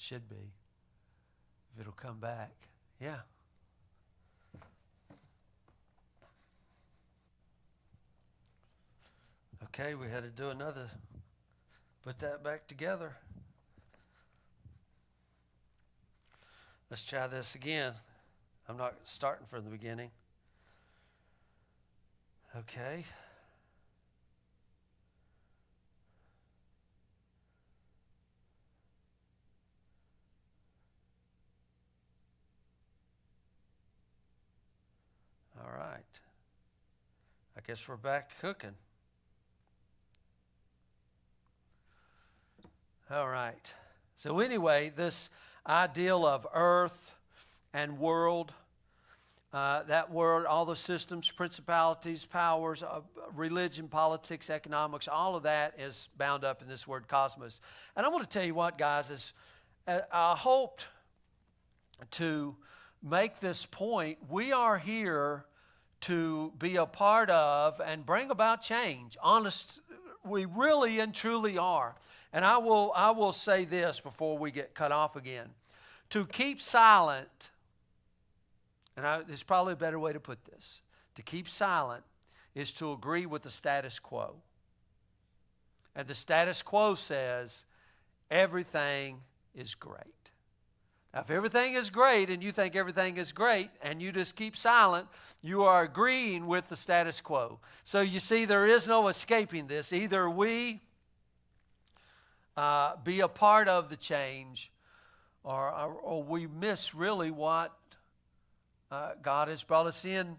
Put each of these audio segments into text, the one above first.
should be. If it'll come back. Yeah. Okay, we had to do another. Put that back together. Let's try this again. I'm not starting from the beginning. Okay. All right. I guess we're back cooking. All right. So anyway, this ideal of earth and world, that world, all the systems, principalities, powers, religion, politics, economics, all of that is bound up in this word cosmos. And I want to tell you what, guys, is I hoped to make this point. We are here to be a part of and bring about change. Honest, we really and truly are. And I will say this before we get cut off again. To keep silent, and there's probably a better way to put this. To keep silent is to agree with the status quo. And the status quo says everything is great. Now, if everything is great and you think everything is great and you just keep silent, you are agreeing with the status quo. So you see, there is no escaping this. Either we be a part of the change, or we miss really what God has brought us in.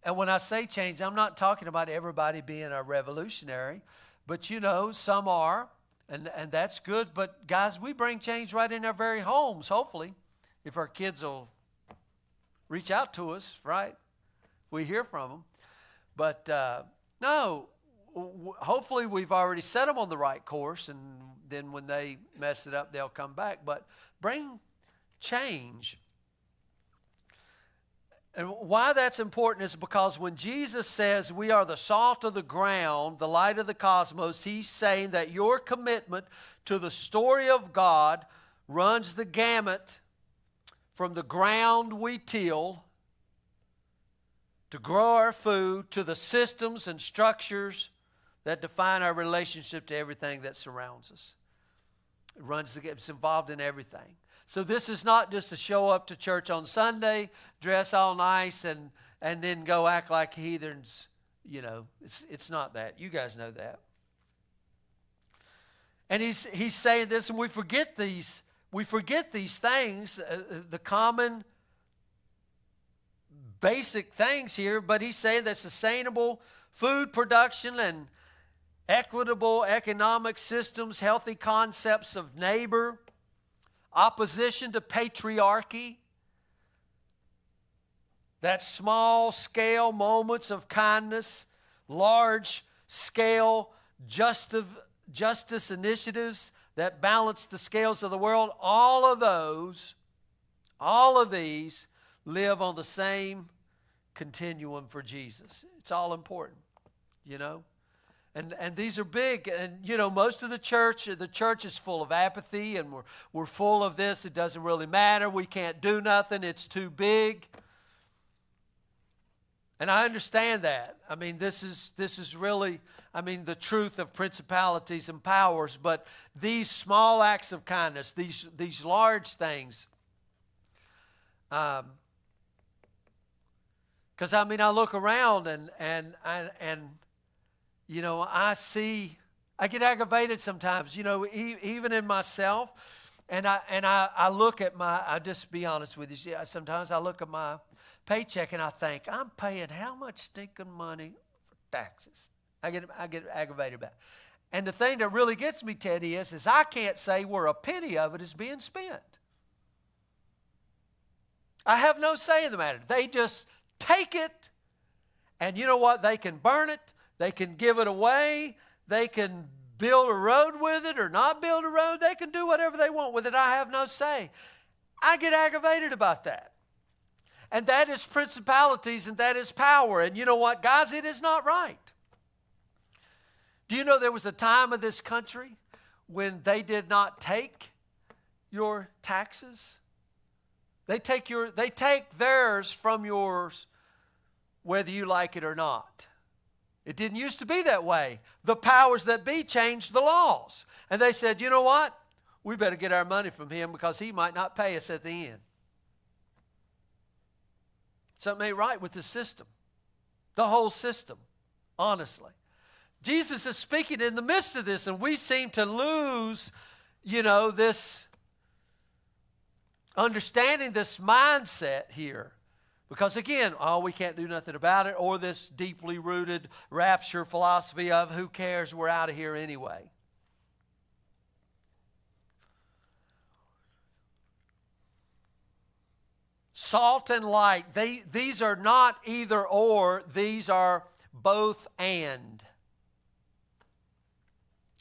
And when I say change, I'm not talking about everybody being a revolutionary, but you know, some are, and that's good. But guys, we bring change right in our very homes, hopefully, if our kids will reach out to us, right? We hear from them. But no, hopefully we've already set them on the right course, and then when they mess it up, they'll come back. But bring change. And why that's important is because when Jesus says we are the salt of the ground, the light of the cosmos, he's saying that your commitment to the story of God runs the gamut from the ground we till to grow our food to the systems and structures that define our relationship to everything that surrounds us. It runs the gamut. It's involved in everything. So this is not just to show up to church on Sunday, dress all nice, and then go act like heathens. You know, it's not that. You guys know that. And he's saying this, and we forget these things, the common basic things here. But he's saying that sustainable food production and equitable economic systems, healthy concepts of neighbor, opposition to patriarchy, that small-scale moments of kindness, large-scale justice initiatives that balance the scales of the world, all of these live on the same continuum for Jesus. It's all important, you know. And these are big, and you know, most of the church is full of apathy, and we're full of this. It doesn't really matter. We can't do nothing. It's too big. And I understand that. I mean, this is really, I mean, the truth of principalities and powers. But these small acts of kindness, these large things, because I mean, I look around and you know, I get aggravated sometimes, you know, even in myself. And I look at I'll just be honest with you. Sometimes I look at my paycheck and I think, I'm paying how much stinking money for taxes? I get aggravated about it. And the thing that really gets me, Teddy, is I can't say where a penny of it is being spent. I have no say in the matter. They just take it, and you know what? They can burn it. They can give it away. They can build a road with it or not build a road. They can do whatever they want with it. I have no say. I get aggravated about that. And that is principalities and that is power. And you know what, guys? It is not right. Do you know there was a time of this country when they did not take your taxes? They take theirs from yours whether you like it or not. It didn't used to be that way. The powers that be changed the laws. And they said, you know what? We better get our money from him because he might not pay us at the end. Something ain't right with the system. The whole system, honestly. Jesus is speaking in the midst of this, and we seem to lose, this understanding, this mindset here. Because again, we can't do nothing about it, or this deeply rooted rapture philosophy of who cares, we're out of here anyway. Salt and light, these are not either or, these are both and.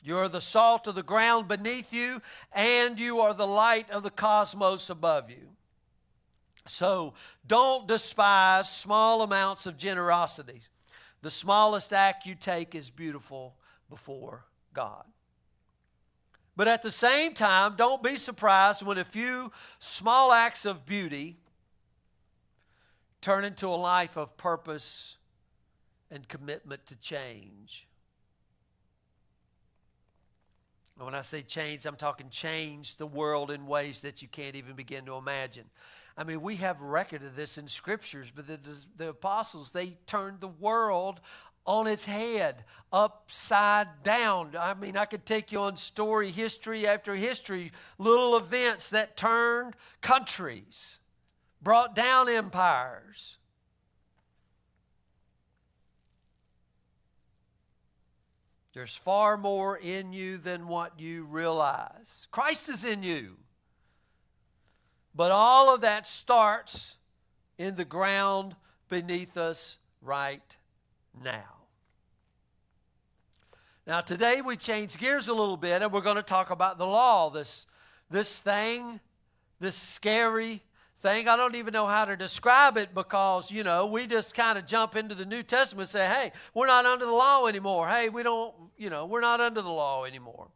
You're the salt of the ground beneath you, and you are the light of the cosmos above you. So don't despise small amounts of generosity. The smallest act you take is beautiful before God. But at the same time, don't be surprised when a few small acts of beauty turn into a life of purpose and commitment to change. And when I say change, I'm talking change the world in ways that you can't even begin to imagine. I mean, we have record of this in scriptures, but the apostles, they turned the world on its head, upside down. I mean, I could take you on story, history after history, little events that turned countries, brought down empires. There's far more in you than what you realize. Christ is in you. But all of that starts in the ground beneath us right now. Now today we change gears a little bit and we're going to talk about the law, this thing, this scary thing. I don't even know how to describe it because, we just kind of jump into the New Testament and say, hey, we're not under the law anymore. Hey, we're not under the law anymore.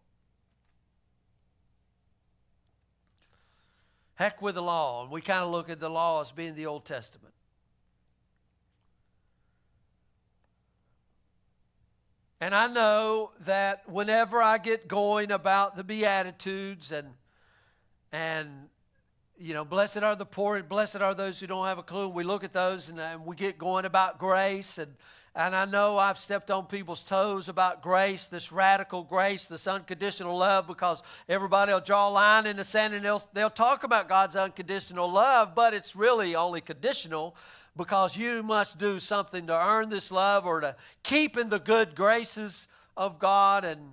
Heck with the law. And we kind of look at the law as being the Old Testament. And I know that whenever I get going about the Beatitudes and blessed are the poor and blessed are those who don't have a clue. We look at those and we get going about grace. And I know I've stepped on people's toes about grace, this radical grace, this unconditional love, because everybody will draw a line in the sand and they'll talk about God's unconditional love, but it's really only conditional because you must do something to earn this love or to keep in the good graces of God. And,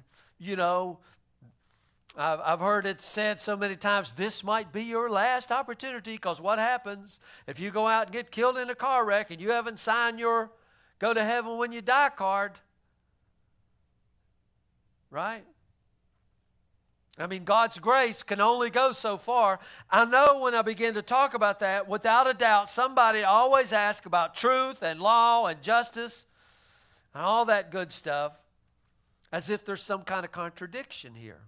I've heard it said so many times, this might be your last opportunity, because what happens if you go out and get killed in a car wreck and you haven't signed your go to heaven when you die card? Right? I mean, God's grace can only go so far. I know when I begin to talk about that, without a doubt, somebody always asks about truth and law and justice and all that good stuff, as if there's some kind of contradiction here.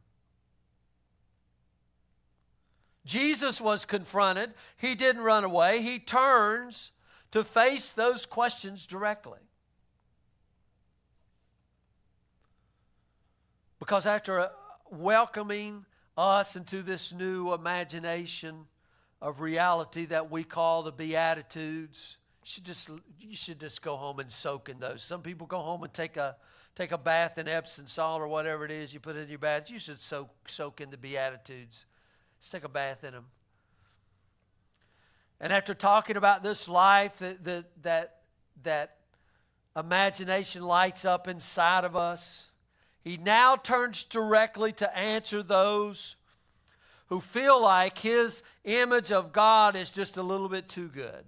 Jesus was confronted. He didn't run away. He turns to face those questions directly. Because after welcoming us into this new imagination of reality that we call the Beatitudes, you should just go home and soak in those. Some people go home and take a bath in Epsom salt or whatever it is you put in your bath. You should soak in the Beatitudes. Just take a bath in them. And after talking about this life that imagination lights up inside of us, he now turns directly to answer those who feel like his image of God is just a little bit too good.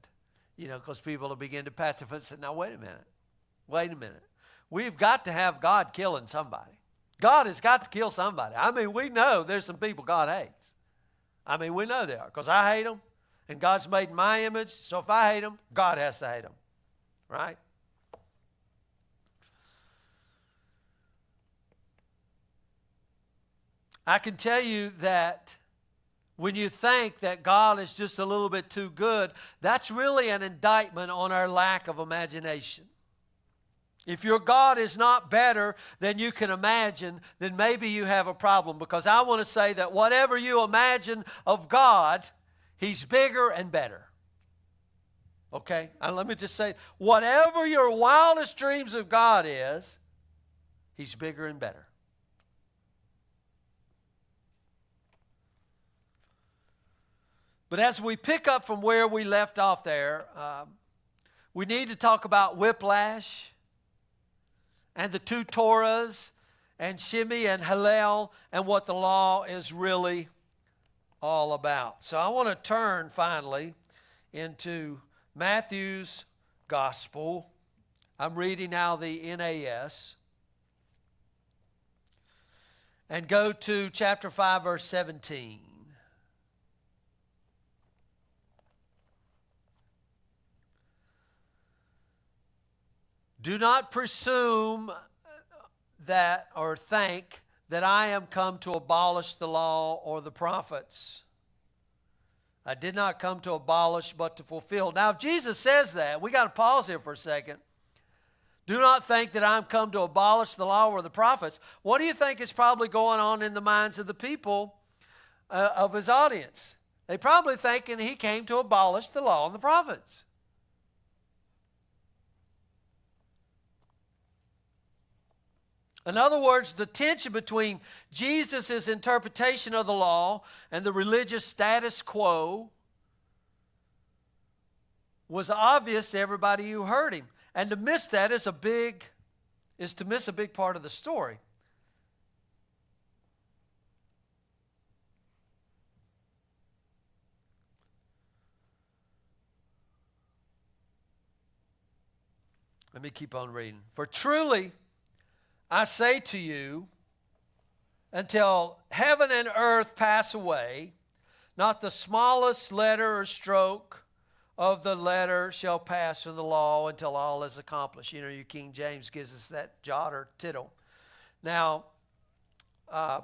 Because people will begin to pat their foot and say, now wait a minute. We've got to have God killing somebody. God has got to kill somebody. I mean, we know there's some people God hates. I mean, we know they are, because I hate them. And God's made in my image, so if I hate them, God has to hate them. Right? I can tell you that when you think that God is just a little bit too good, that's really an indictment on our lack of imagination. If your God is not better than you can imagine, then maybe you have a problem. Because I want to say that whatever you imagine of God, He's bigger and better. Okay? And let me just say, whatever your wildest dreams of God is, He's bigger and better. But as we pick up from where we left off there, we need to talk about whiplash and the two Torahs and Shimei and Hillel and what the law is really all about. So I want to turn finally into Matthew's Gospel. I'm reading now the NAS. And go to chapter 5, verse 17. Do not presume that or think that I am come to abolish the law or the prophets. I did not come to abolish but to fulfill. Now, if Jesus says that, we got to pause here for a second. Do not think that I'm come to abolish the law or the prophets. What do you think is probably going on in the minds of the people of his audience? They probably thinking he came to abolish the law and the prophets. In other words, the tension between Jesus' interpretation of the law and the religious status quo was obvious to everybody who heard him. And to miss that is to miss a big part of the story. Let me keep on reading. For truly, I say to you, until heaven and earth pass away, not the smallest letter or stroke of the letter shall pass from the law until all is accomplished. You know, your King James gives us that jot or tittle. Now, and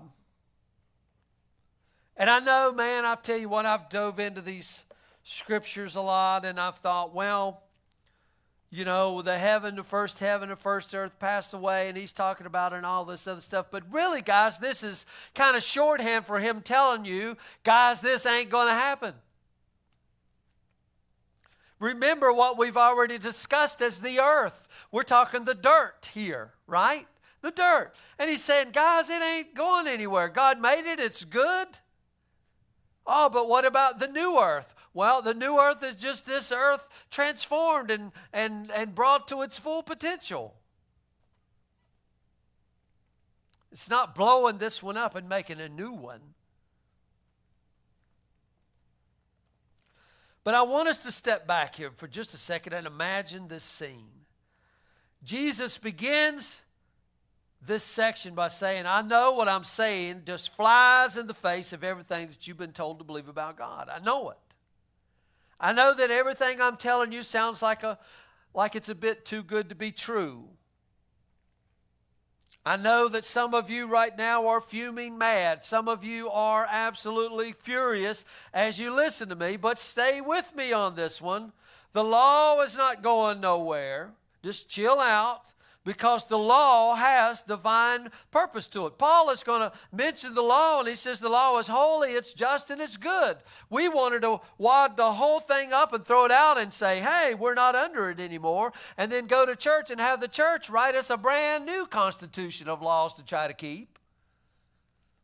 I know, man, I'll tell you what, I've dove into these scriptures a lot, and I've thought, well, you know, the first heaven, the first earth passed away, and he's talking about it and all this other stuff. But really, guys, this is kind of shorthand for him telling you, guys, this ain't going to happen. Remember what we've already discussed as the earth. We're talking the dirt here, right? The dirt. And he's saying, guys, it ain't going anywhere. God made it. It's good. Oh, but what about the new earth? Well, the new earth is just this earth transformed and brought to its full potential. It's not blowing this one up and making a new one. But I want us to step back here for just a second and imagine this scene. Jesus begins this section by saying, I know what I'm saying just flies in the face of everything that you've been told to believe about God. I know it. I know that everything I'm telling you sounds like it's a bit too good to be true. I know that some of you right now are fuming mad. Some of you are absolutely furious as you listen to me, but stay with me on this one. The law is not going nowhere. Just chill out, because the law has divine purpose to it. Paul is going to mention the law, and he says the law is holy, it's just, and it's good. We wanted to wad the whole thing up and throw it out and say, hey, we're not under it anymore, and then go to church and have the church write us a brand new constitution of laws to try to keep.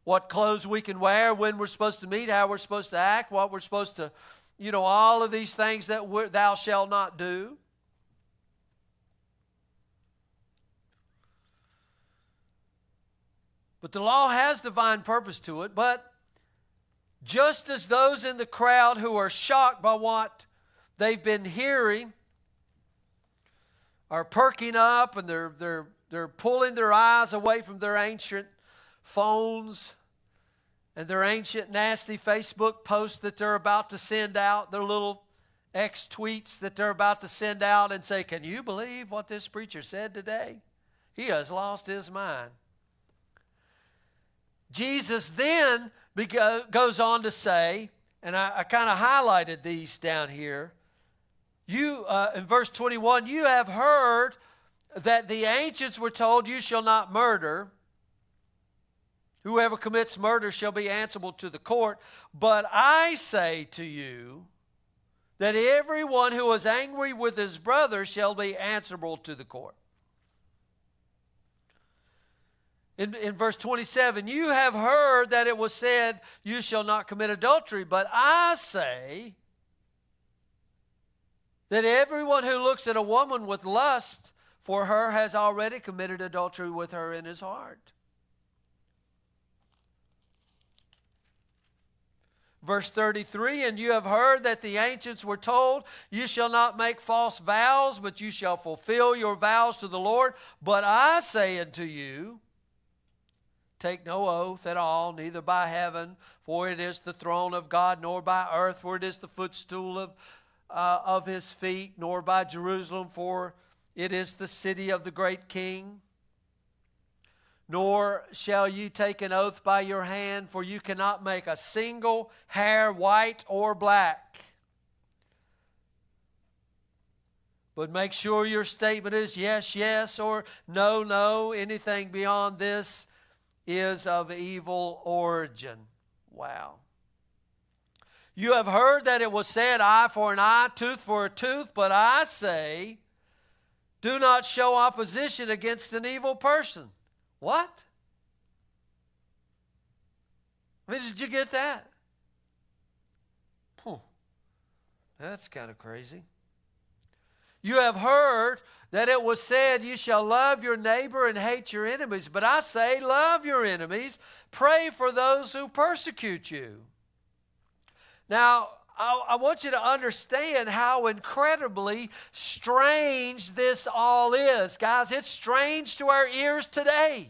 What clothes we can wear, when we're supposed to meet, how we're supposed to act, what we're supposed to, all of these things that thou shalt not do. But the law has divine purpose to it. But just as those in the crowd who are shocked by what they've been hearing are perking up and they're pulling their eyes away from their ancient phones and their ancient nasty Facebook posts that they're about to send out, their little X tweets that they're about to send out and say, can you believe what this preacher said today? He has lost his mind. Jesus then goes on to say, and I kind of highlighted these down here. In verse 21, you have heard that the ancients were told, you shall not murder. Whoever commits murder shall be answerable to the court. But I say to you that everyone who is angry with his brother shall be answerable to the court. In verse 27, you have heard that it was said, you shall not commit adultery. But I say that everyone who looks at a woman with lust for her has already committed adultery with her in his heart. Verse 33, and you have heard that the ancients were told, you shall not make false vows, but you shall fulfill your vows to the Lord. But I say unto you, take no oath at all, neither by heaven, for it is the throne of God, nor by earth, for it is the footstool of his feet, nor by Jerusalem, for it is the city of the great King. Nor shall you take an oath by your hand, for you cannot make a single hair white or black. But make sure your statement is yes, yes, or no, no. Anything beyond this is of evil origin. Wow. You have heard that it was said, eye for an eye, tooth for a tooth, but I say, do not show opposition against an evil person. What? I mean, did you get that? That's kind of crazy. You have heard that it was said, you shall love your neighbor and hate your enemies. But I say, love your enemies, pray for those who persecute you. Now, I want you to understand how incredibly strange this all is. Guys, it's strange to our ears today.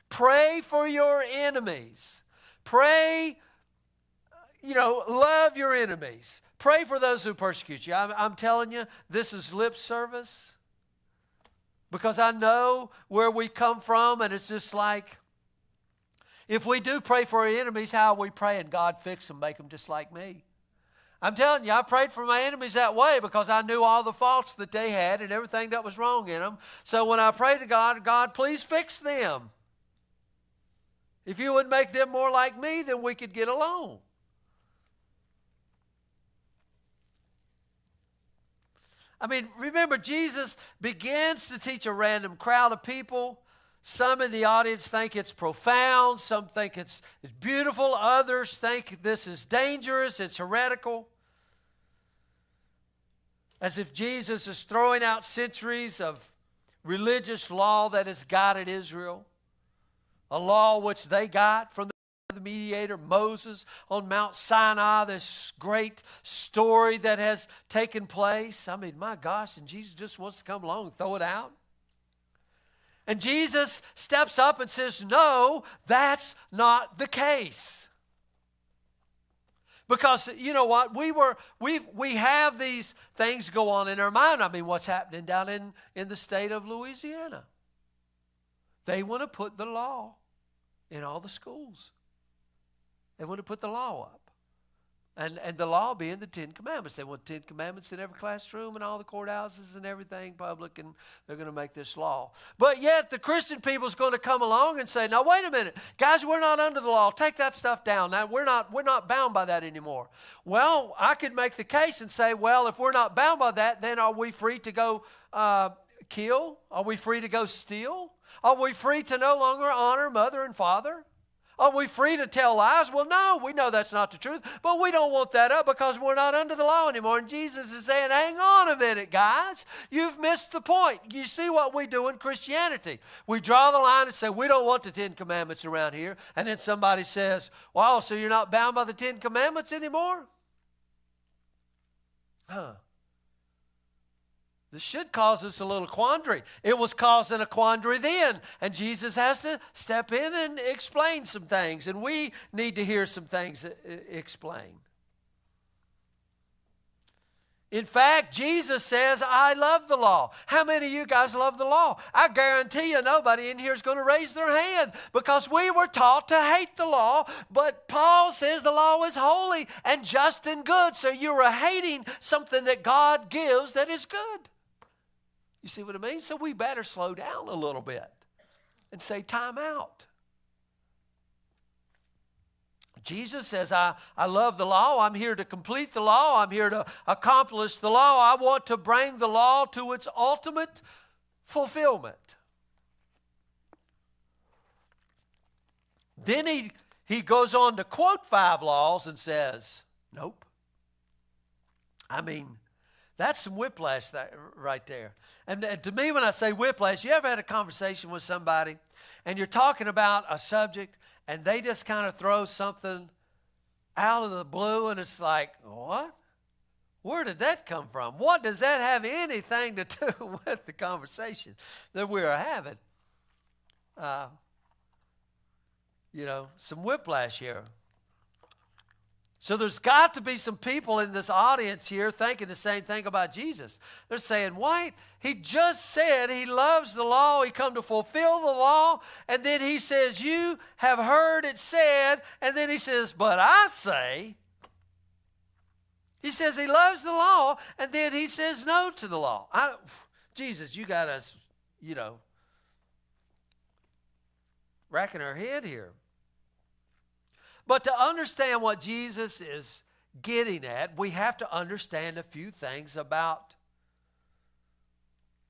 Pray for your enemies. Pray, love your enemies. Pray for those who persecute you. I'm telling you, this is lip service. Because I know where we come from, and it's just like, if we do pray for our enemies, how are we praying? God, fix them, make them just like me. I'm telling you, I prayed for my enemies that way because I knew all the faults that they had and everything that was wrong in them. So when I prayed to God, God, please fix them. If you would make them more like me, then we could get along. I mean, remember, Jesus begins to teach a random crowd of people. Some in the audience think it's profound. Some think it's beautiful. Others think this is dangerous. It's heretical. As if Jesus is throwing out centuries of religious law that has guided Israel. A law which they got from the mediator Moses on Mount Sinai, this great story that has taken place. I mean, my gosh, and Jesus just wants to come along and throw it out. And Jesus steps up and says, no, that's not the case. Because you know what? We have these things go on in our mind. I mean, what's happening down in the state of Louisiana? They want to put the law in all the schools. They want to put the law up. And the law being the Ten Commandments. They want 10 commandments in every classroom and all the courthouses and everything public, and they're going to make this law. But yet the Christian people is going to come along and say, now wait a minute, guys, we're not under the law. Take that stuff down. Now we're not bound by that anymore. Well, I could make the case and say, well, if we're not bound by that, then are we free to go kill? Are we free to go steal? Are we free to no longer honor mother and father? Are we free to tell lies? Well, no, we know that's not the truth, but we don't want that up because we're not under the law anymore. And Jesus is saying, hang on a minute, guys. You've missed the point. You see what we do in Christianity. We draw the line and say, we don't want the 10 Commandments around here. And then somebody says, wow, so you're not bound by the 10 Commandments anymore? This should cause us a little quandary. It was causing a quandary then, and Jesus has to step in and explain some things, and we need to hear some things explained. In fact, Jesus says, I love the law. How many of you guys love the law? I guarantee you nobody in here is going to raise their hand because we were taught to hate the law. But Paul says the law is holy and just and good. So you are hating something that God gives that is good. You see what I mean? So we better slow down a little bit and say, time out. Jesus says, I love the law. I'm here to complete the law. I'm here to accomplish the law. I want to bring the law to its ultimate fulfillment. Then he goes on to quote 5 laws and says, nope. I mean, that's some whiplash right there. And to me, when I say whiplash, you ever had a conversation with somebody and you're talking about a subject and they just kind of throw something out of the blue and it's like, what? Where did that come from? What does that have anything to do with the conversation that we are having? Some whiplash here. So there's got to be some people in this audience here thinking the same thing about Jesus. They're saying, White, he just said he loves the law. He come to fulfill the law. And then he says, you have heard it said. And then he says, but I say. He says he loves the law. And then he says no to the law. Jesus, you got us, racking our head here. But to understand what Jesus is getting at, we have to understand a few things about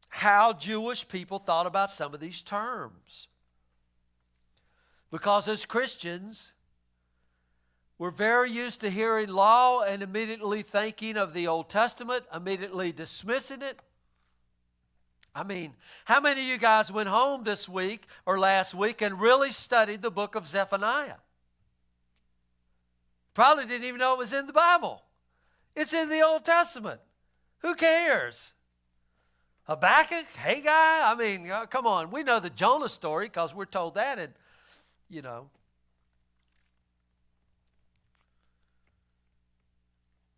how Jewish people thought about some of these terms. Because as Christians, we're very used to hearing law and immediately thinking of the Old Testament, immediately dismissing it. I mean, how many of you guys went home this week or last week and really studied the book of Zephaniah? Probably didn't even know it was in the Bible. It's in the Old Testament. Who cares? Habakkuk, Haggai, I mean, come on. We know the Jonah story because we're told that and,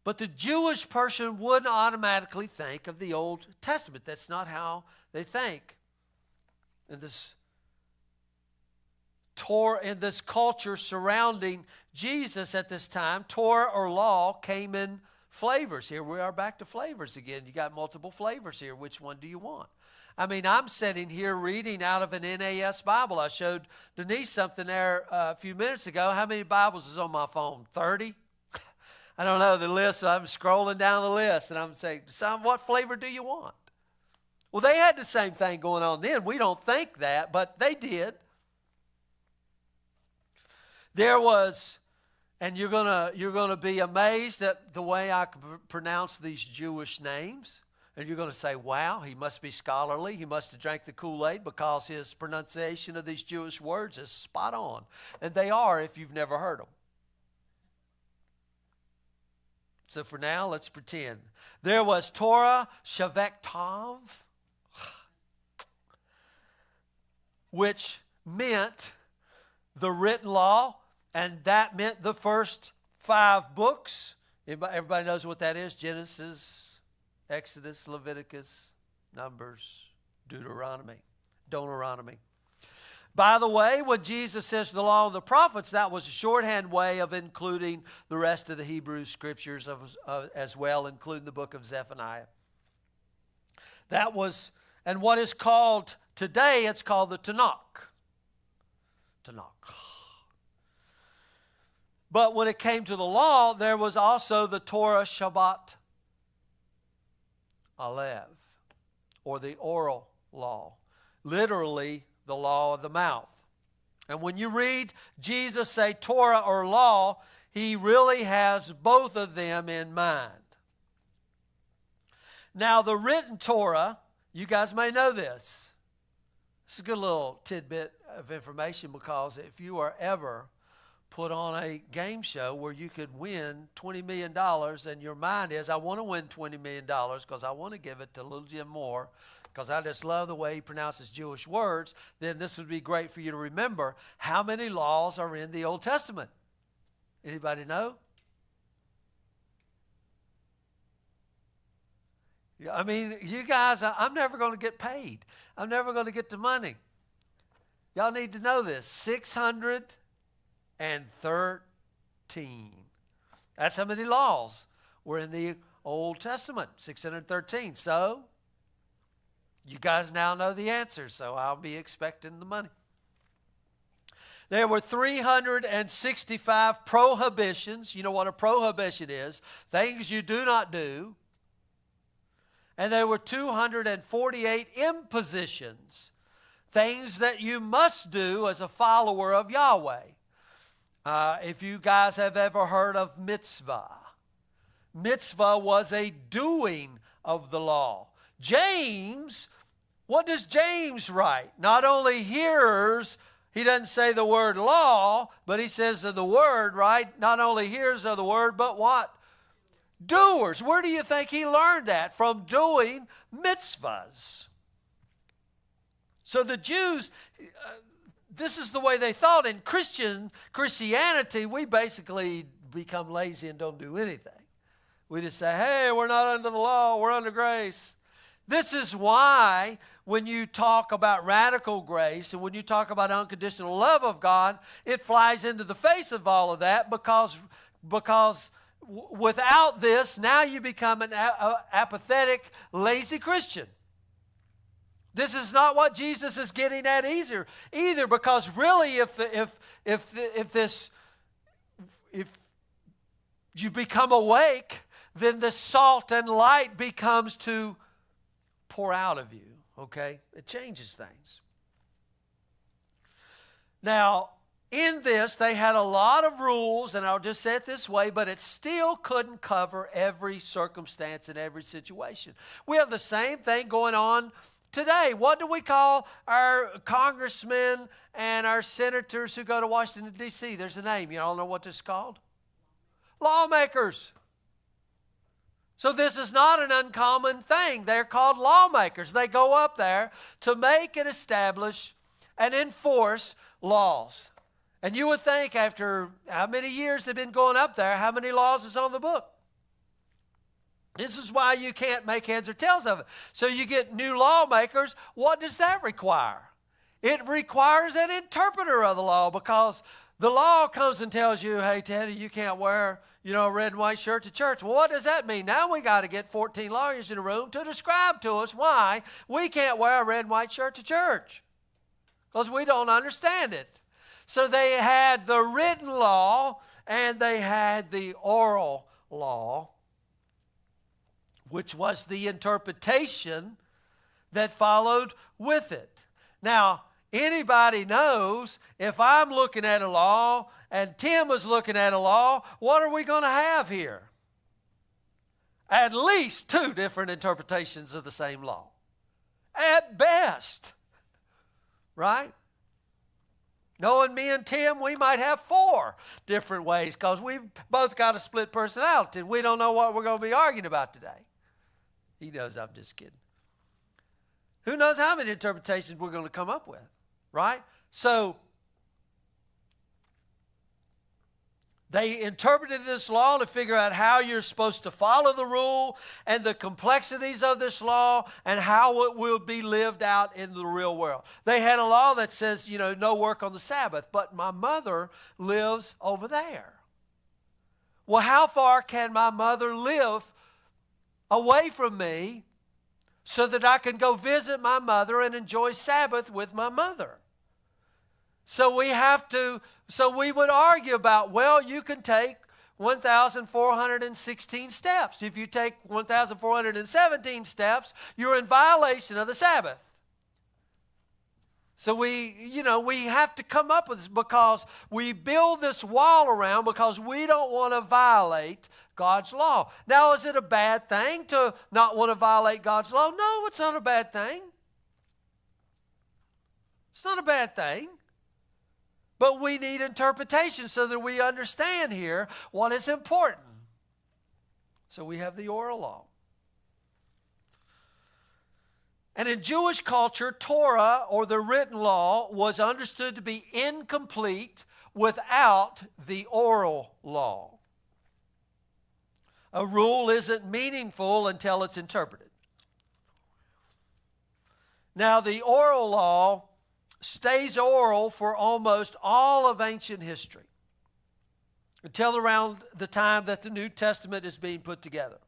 But the Jewish person wouldn't automatically think of the Old Testament. That's not how they think. In this Torah, in this culture surrounding Jesus at this time, Torah or law came in flavors. Here we are back to flavors again. You got multiple flavors here. Which one do you want? I mean, I'm sitting here reading out of an NAS Bible. I showed Denise something there a few minutes ago. How many Bibles is on my phone? 30? I don't know the list, so I'm scrolling down the list, and I'm saying, son, what flavor do you want? Well, they had the same thing going on then. We don't think that, but they did. There was, and you're gonna be amazed at the way I pronounce these Jewish names. And you're going to say, wow, he must be scholarly. He must have drank the Kool-Aid because his pronunciation of these Jewish words is spot on. And they are if you've never heard them. So for now, let's pretend. There was Torah Shavektav, which meant the written law, and that meant the first 5 books. Everybody knows what that is? Genesis, Exodus, Leviticus, Numbers, Deuteronomy. By the way, when Jesus says the law and the prophets, that was a shorthand way of including the rest of the Hebrew scriptures as well, including the book of Zephaniah. That was, and what is called today, it's called the Tanakh. But when it came to the law, there was also the Torah Shabbat Alev, or the oral law, literally the law of the mouth. And when you read Jesus say Torah or law, he really has both of them in mind. Now, the written Torah, you guys may know this. This is a good little tidbit of information, because if you are ever put on a game show where you could win $20 million and your mind is, I want to win $20 million because I want to give it to little Jim Moore because I just love the way he pronounces Jewish words, then this would be great for you to remember. How many laws are in the Old Testament? Anybody know? I mean, you guys, I'm never going to get paid. I'm never going to get the money. Y'all need to know this. 613. That's how many laws were in the Old Testament, 613. So, you guys now know the answer, so I'll be expecting the money. There were 365 prohibitions. You know what a prohibition is? Things you do not do. And there were 248 impositions. Things that you must do as a follower of Yahweh. If you guys have ever heard of mitzvah. Mitzvah was a doing of the law. James, what does James write? Not only hearers, he doesn't say the word law, but he says of the word, right? Not only hearers of the word, but what? Doers. Where do you think he learned that? From doing mitzvahs. So the Jews, this is the way they thought. In Christianity, we basically become lazy and don't do anything. We just say, hey, we're not under the law, we're under grace. This is why when you talk about radical grace and when you talk about unconditional love of God, it flies into the face of all of that because without this, now you become an apathetic, lazy Christian. This is not what Jesus is getting at either, because really if you become awake, then the salt and light becomes to pour out of you, okay? It changes things. Now, in this, they had a lot of rules, and I'll just say it this way, but it still couldn't cover every circumstance and every situation. We have the same thing going on today. What do we call our congressmen and our senators who go to Washington, D.C.? There's a name. You all know what this is called? Lawmakers. So this is not an uncommon thing. They're called lawmakers. They go up there to make and establish and enforce laws. And you would think after how many years they've been going up there, how many laws is on the book? This is why you can't make heads or tails of it. So you get new lawmakers. What does that require? It requires an interpreter of the law, because the law comes and tells you, hey, Teddy, you can't wear, a red and white shirt to church. Well, what does that mean? Now we got to get 14 lawyers in a room to describe to us why we can't wear a red and white shirt to church, because we don't understand it. So they had the written law and they had the oral law, which was the interpretation that followed with it. Now, anybody knows if I'm looking at a law and Tim is looking at a law, what are we going to have here? At least two different interpretations of the same law. At best. Right? Knowing me and Tim, we might have 4 different ways, because we've both got a split personality and we don't know what we're going to be arguing about today. He knows I'm just kidding. Who knows how many interpretations we're going to come up with, right? So they interpreted this law to figure out how you're supposed to follow the rule and the complexities of this law and how it will be lived out in the real world. They had a law that says, no work on the Sabbath, but my mother lives over there. Well, how far can my mother live away from me so that I can go visit my mother and enjoy Sabbath with my mother? So we would argue about, well, you can take 1,416 steps. If you take 1,417 steps, you're in violation of the Sabbath. So we have to come up with this, because we build this wall around because we don't want to violate God's law. Now, is it a bad thing to not want to violate God's law? No, it's not a bad thing. It's not a bad thing. But we need interpretation so that we understand here what is important. So we have the oral law. And in Jewish culture, Torah, or the written law, was understood to be incomplete without the oral law. A rule isn't meaningful until it's interpreted. Now, the oral law stays oral for almost all of ancient history until around the time that the New Testament is being put together.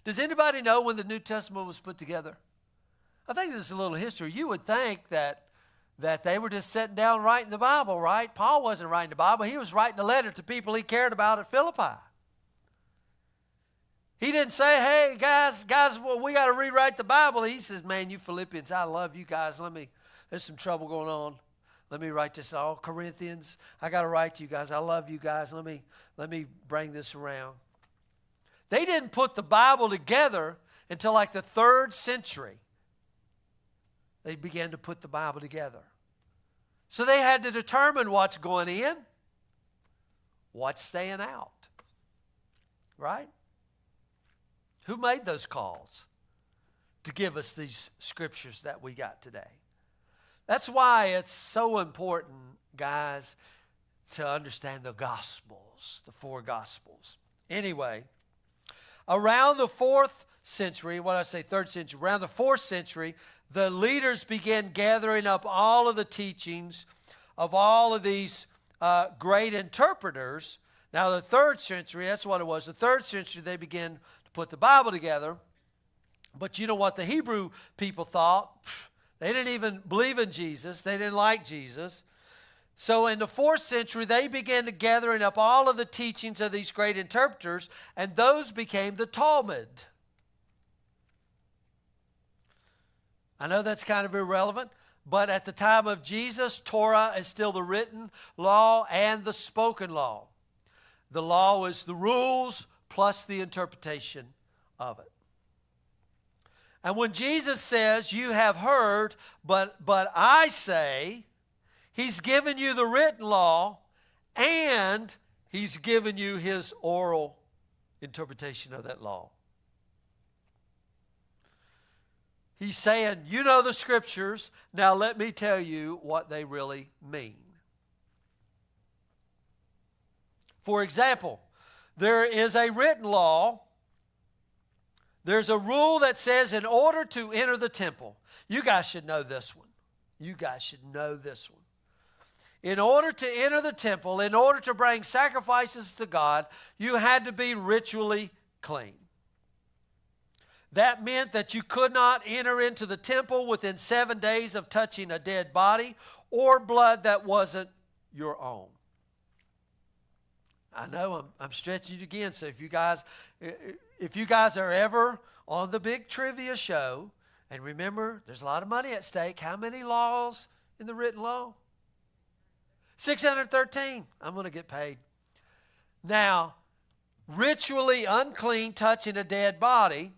Does anybody know when the New Testament was put together? I think there's a little history. You would think that they were just sitting down writing the Bible, right? Paul wasn't writing the Bible. He was writing a letter to people he cared about at Philippi. He didn't say, hey, guys, well, we got to rewrite the Bible. He says, man, you Philippians, I love you guys. There's some trouble going on. Let me write this. All Corinthians, I got to write to you guys. I love you guys. Let me bring this around. They didn't put the Bible together until like the 3rd century. They began to put the Bible together. So they had to determine what's going in, what's staying out. Right? Who made those calls to give us these scriptures that we got today? That's why it's so important, guys, to understand the Gospels, the 4 Gospels. Anyway, around the 4th century, when I say 3rd century, around the 4th century, the leaders began gathering up all of the teachings of all of these great interpreters. Now, the 3rd century, that's what it was. The 3rd century, they began to put the Bible together. But you know what the Hebrew people thought? They didn't even believe in Jesus. They didn't like Jesus. So in the 4th century, they began to gathering up all of the teachings of these great interpreters, and those became the Talmud. I know that's kind of irrelevant, but at the time of Jesus, Torah is still the written law and the spoken law. The law is the rules plus the interpretation of it. And when Jesus says, you have heard, but I say, he's given you the written law and he's given you his oral interpretation of that law. He's saying, you know the scriptures, now let me tell you what they really mean. For example, there is a written law. There's a rule that says in order to enter the temple, you guys should know this one. You guys should know this one. In order to enter the temple, in order to bring sacrifices to God, you had to be ritually clean. That meant that you could not enter into the temple within 7 days of touching a dead body or blood that wasn't your own. I know I'm stretching it again, so if you guys are ever on the big trivia show, and remember, there's a lot of money at stake. How many laws in the written law? 613. I'm going to get paid. Now, ritually unclean, touching a dead body.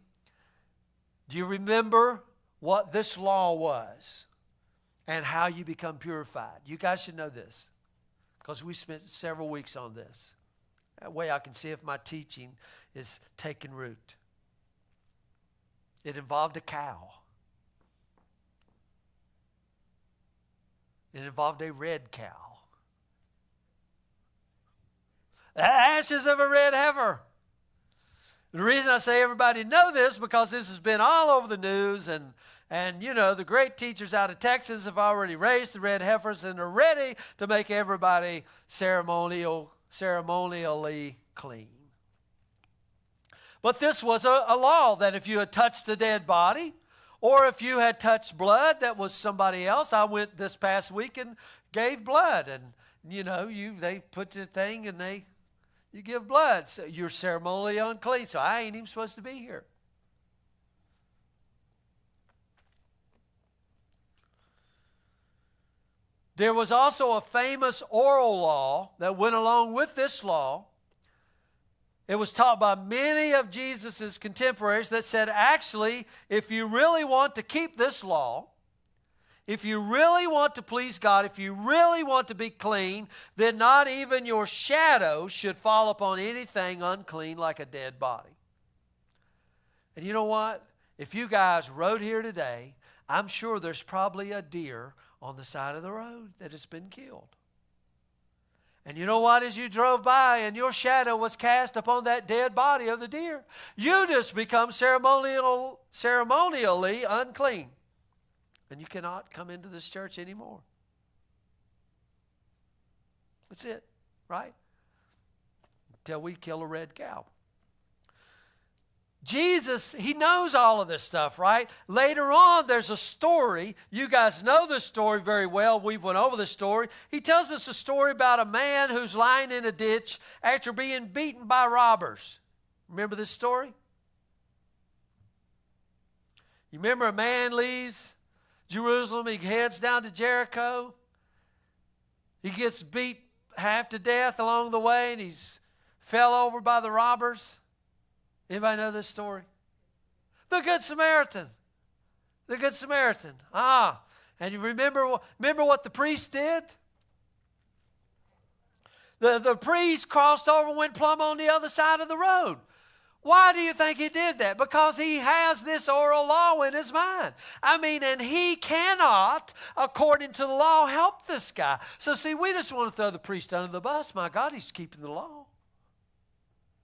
Do you remember what this law was and how you become purified? You guys should know this because we spent several weeks on this. That way I can see if my teaching is taking root. It involved a cow. It involved a red cow. The ashes of a red heifer. The reason I say everybody know this because this has been all over the news and you know the great teachers out of Texas have already raised the red heifers and are ready to make everybody ceremonially clean. But this was a law that if you had touched a dead body or if you had touched blood that was somebody else. I went this past week and gave blood and you know they put the thing and you give blood. So you're ceremonially unclean, so I ain't even supposed to be here. There was also a famous oral law that went along with this law. It was taught by many of Jesus' contemporaries that said, actually, if you really want to keep this law, if you really want to please God, if you really want to be clean, then not even your shadow should fall upon anything unclean like a dead body. And you know what? If you guys rode here today, I'm sure there's probably a deer on the side of the road that has been killed. And you know what? As you drove by and your shadow was cast upon that dead body of the deer, you just become ceremonially unclean. and you cannot come into this church anymore. That's it, right? Until we kill a red cow. Jesus, he knows all of this stuff, right? Later on, there's a story. You guys know this story very well. We've went over this story. He tells us a story about a man who's lying in a ditch after being beaten by robbers. Remember this story? You remember a man leaves Jerusalem. He heads down to Jericho. He gets beat half to death along the way, and he's fell over by the robbers. Anybody know this story? The Good Samaritan. The Good Samaritan. And you remember what the priest did? The priest crossed over and went plumb on the other side of the road. Why do you think he did that? Because he has this oral law in his mind. And he cannot, according to the law, help this guy. So see, we just want to throw the priest under the bus. My God, he's keeping the law.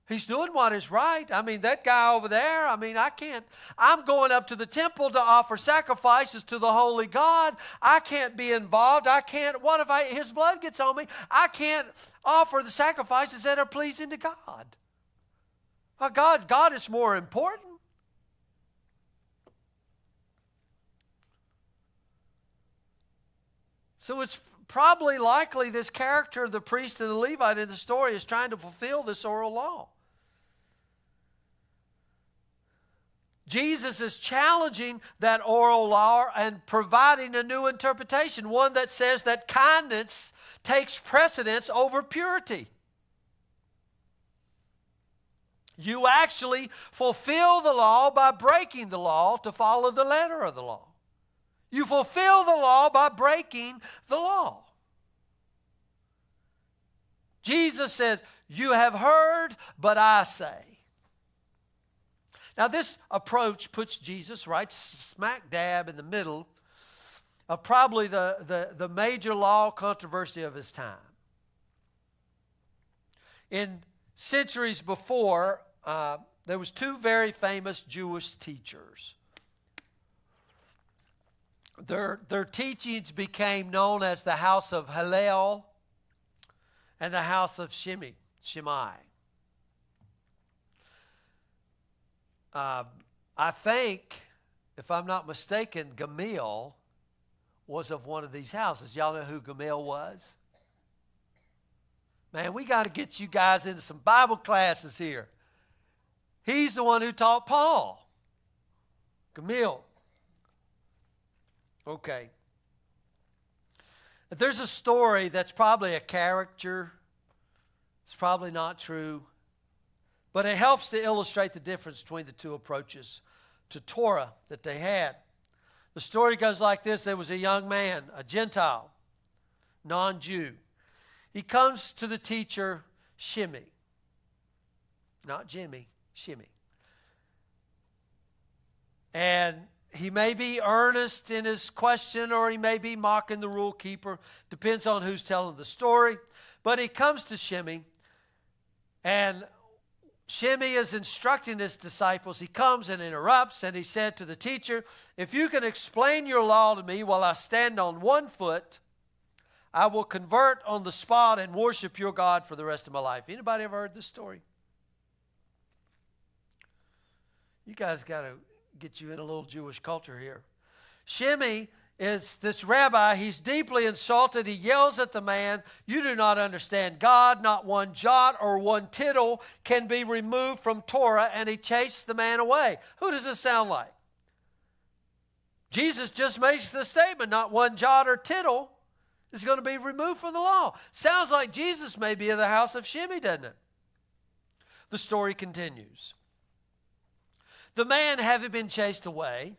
He's doing what is right. That guy over there, I can't. I'm going up to the temple to offer sacrifices to the holy God. I can't be involved. I can't. What if his blood gets on me? I can't offer the sacrifices that are pleasing to God. God is more important. So it's probably likely this character of the priest and the Levite in the story is trying to fulfill this oral law. Jesus is challenging that oral law and providing a new interpretation, one that says that kindness takes precedence over purity. You actually fulfill the law by breaking the law to follow the letter of the law. You fulfill the law by breaking the law. Jesus said, "You have heard, but I say." Now this approach puts Jesus right smack dab in the middle of probably the major law controversy of his time. In centuries before, there was two very famous Jewish teachers. Their teachings became known as the house of Hillel and the house of Shammai. I think, if I'm not mistaken, Gamaliel was of one of these houses. Y'all know who Gamaliel was? Man, we got to get you guys into some Bible classes here. He's the one who taught Paul. Gamaliel. Okay. There's a story that's probably a caricature. It's probably not true. But it helps to illustrate the difference between the two approaches to Torah that they had. The story goes like this. There was a young man, a Gentile, non-Jew. He comes to the teacher, Shimei. Not Jimmy, Shimei. And he may be earnest in his question, or he may be mocking the rule keeper. Depends on who's telling the story. But he comes to Shimei, and Shimei is instructing his disciples. He comes and interrupts, and he said to the teacher, "If you can explain your law to me while I stand on one foot, I will convert on the spot and worship your God for the rest of my life." Anybody ever heard this story? You guys got to get you in a little Jewish culture here. Shimei is this rabbi. He's deeply insulted. He yells at the man, "You do not understand God. Not one jot or one tittle can be removed from Torah," and he chased the man away. Who does this sound like? Jesus just makes the statement, not one jot or tittle is going to be removed from the law. Sounds like Jesus may be in the house of Shimei, doesn't it? The story continues. The man, having been chased away,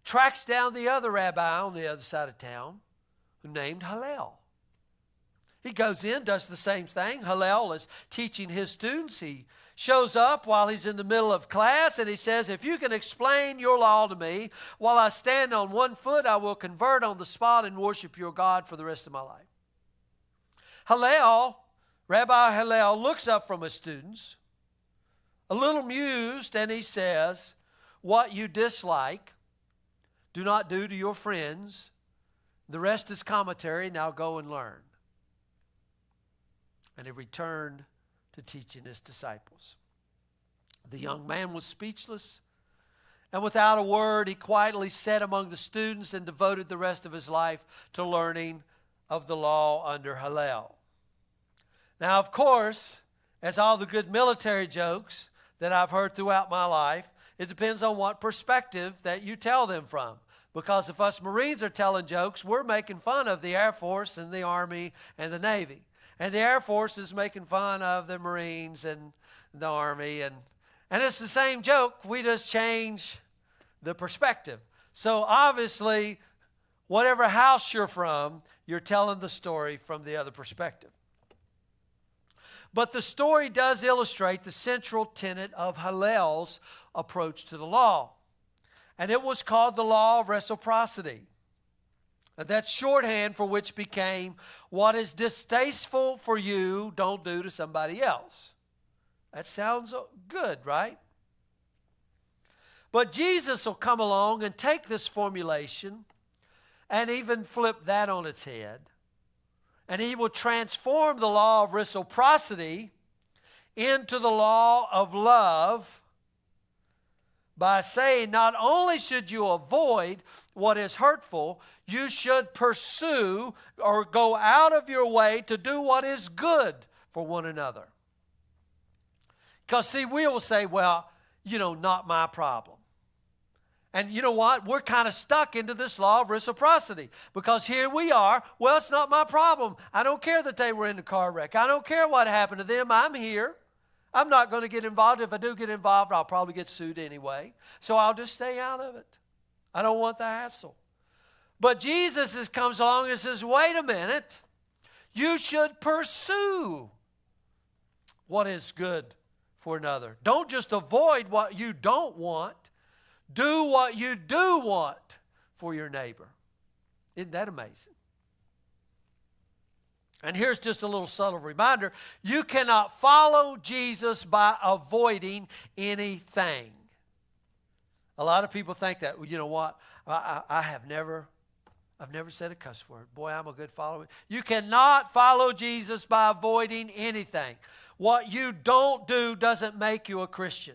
tracks down the other rabbi on the other side of town, who named Hillel. He goes in, does the same thing. Hillel is teaching his students. He shows up while he's in the middle of class, and he says, "If you can explain your law to me while I stand on one foot, I will convert on the spot and worship your God for the rest of my life." Rabbi Hillel looks up from his students, a little amused, and he says, "What you dislike do not do to your friends. The rest is commentary. Now go and learn. And he returned to teaching his disciples. The young man was speechless, and without a word, he quietly sat among the students and devoted the rest of his life to learning of the law under Hillel. Now, of course, as all the good military jokes that I've heard throughout my life, it depends on what perspective that you tell them from. Because if us Marines are telling jokes, we're making fun of the Air Force and the Army and the Navy. And the Air Force is making fun of the Marines and the Army. And it's the same joke. We just change the perspective. So obviously, whatever house you're from, you're telling the story from the other perspective. But the story does illustrate the central tenet of Hillel's approach to the law. And it was called the law of reciprocity. And that's shorthand for which became, what is distasteful for you, don't do to somebody else. That sounds good, right? But Jesus will come along and take this formulation and even flip that on its head. And he will transform the law of reciprocity into the law of love by saying not only should you avoid what is hurtful, you should pursue or go out of your way to do what is good for one another. Because see, we will say, well, not my problem. And you know what? We're kind of stuck into this law of reciprocity. Because here we are, well, it's not my problem. I don't care that they were in a car wreck. I don't care what happened to them. I'm here. I'm not going to get involved. If I do get involved, I'll probably get sued anyway. So I'll just stay out of it. I don't want the hassle. But Jesus comes along and says, wait a minute. You should pursue what is good for another. Don't just avoid what you don't want. Do what you do want for your neighbor. Isn't that amazing? And here's just a little subtle reminder. You cannot follow Jesus by avoiding anything. A lot of people think that, well, you know what? I've never said a cuss word. Boy, I'm a good follower. You cannot follow Jesus by avoiding anything. What you don't do doesn't make you a Christian.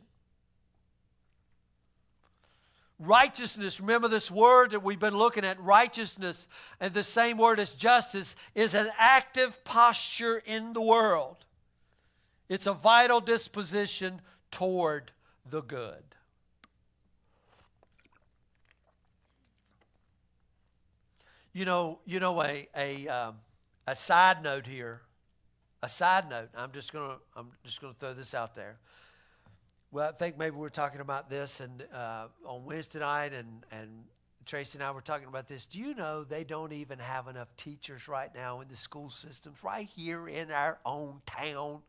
Righteousness, remember this word that we've been looking at, righteousness, and the same word as justice, is an active posture in the world. It's a vital disposition toward the good. A side note here. A side note. I'm just gonna throw this out there. Well, I think maybe we're talking about this and on Wednesday night, and Tracy and I were talking about this. Do you know they don't even have enough teachers right now in the school systems right here in our own town?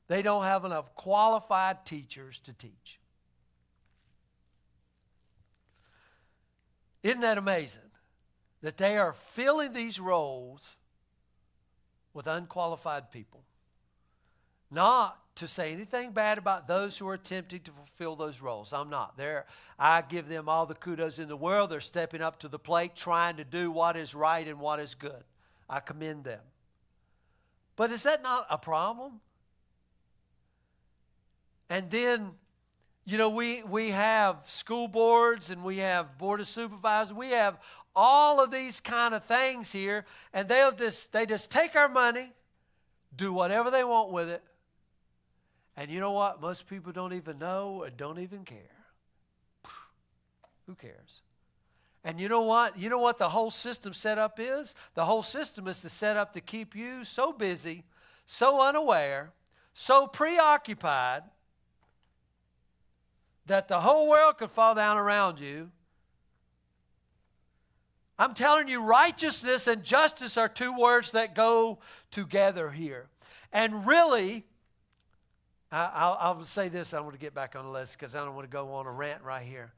They don't have enough qualified teachers to teach. Isn't that amazing? That they are filling these roles with unqualified people. Not to say anything bad about those who are attempting to fulfill those roles. I'm not. I give them all the kudos in the world. They're stepping up to the plate, trying to do what is right and what is good. I commend them. But is that not a problem? And then, we have school boards and we have board of supervisors. We have all of these kind of things here, and they just take our money, do whatever they want with it. And you know what? Most people don't even know and don't even care. Who cares? And you know what? You know what the whole system set up is? The whole system is set up to keep you so busy, so unaware, so preoccupied that the whole world could fall down around you. I'm telling you, righteousness and justice are two words that go together here. And really, I'll say this. I want to get back on the list because I don't want to go on a rant right here.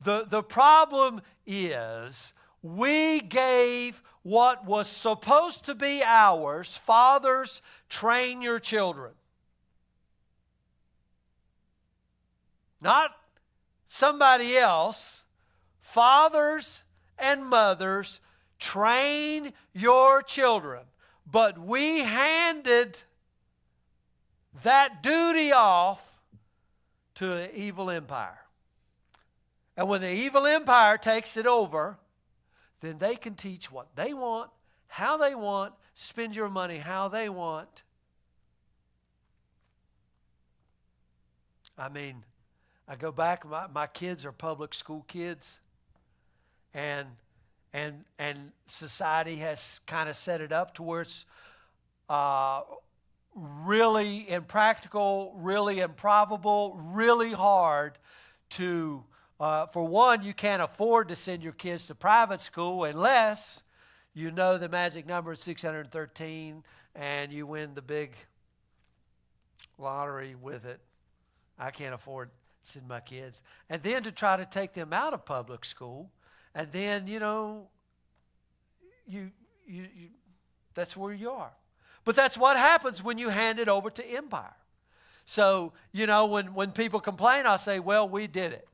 The problem is we gave what was supposed to be ours. Fathers, train your children. Not somebody else. Fathers and mothers, train your children. But we handed that duty off to an evil empire. And when the evil empire takes it over, then they can teach what they want, how they want, spend your money how they want. I mean, I go back, my kids are public school kids, and society has kind of set it up to where it's really impractical, really improbable, really hard to, for one, you can't afford to send your kids to private school unless you know the magic number is 613 and you win the big lottery with it. I can't afford to send my kids. And then to try to take them out of public school, and then, you that's where you are. But that's what happens when you hand it over to empire. So, when people complain, I say, well, we did it.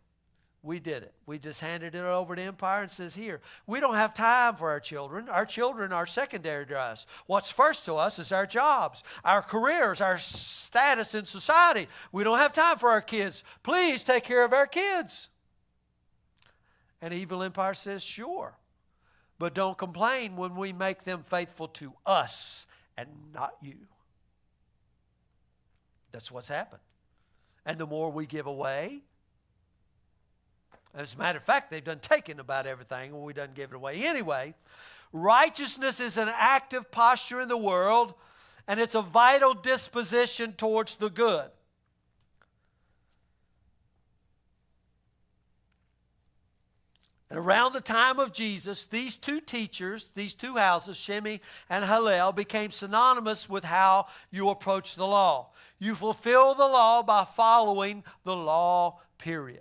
We did it. We just handed it over to empire and says, here, we don't have time for our children. Our children are secondary to us. What's first to us is our jobs, our careers, our status in society. We don't have time for our kids. Please take care of our kids. And evil empire says, sure. But don't complain when we make them faithful to us and not you. That's what's happened. And the more we give away, as a matter of fact, they've done taken about everything and we done give it away. Anyway, righteousness is an active posture in the world, and it's a vital disposition towards the good. And around the time of Jesus, these two teachers, these two houses, Shemi and Hillel, became synonymous with how you approach the law. You fulfill the law by following the law, period.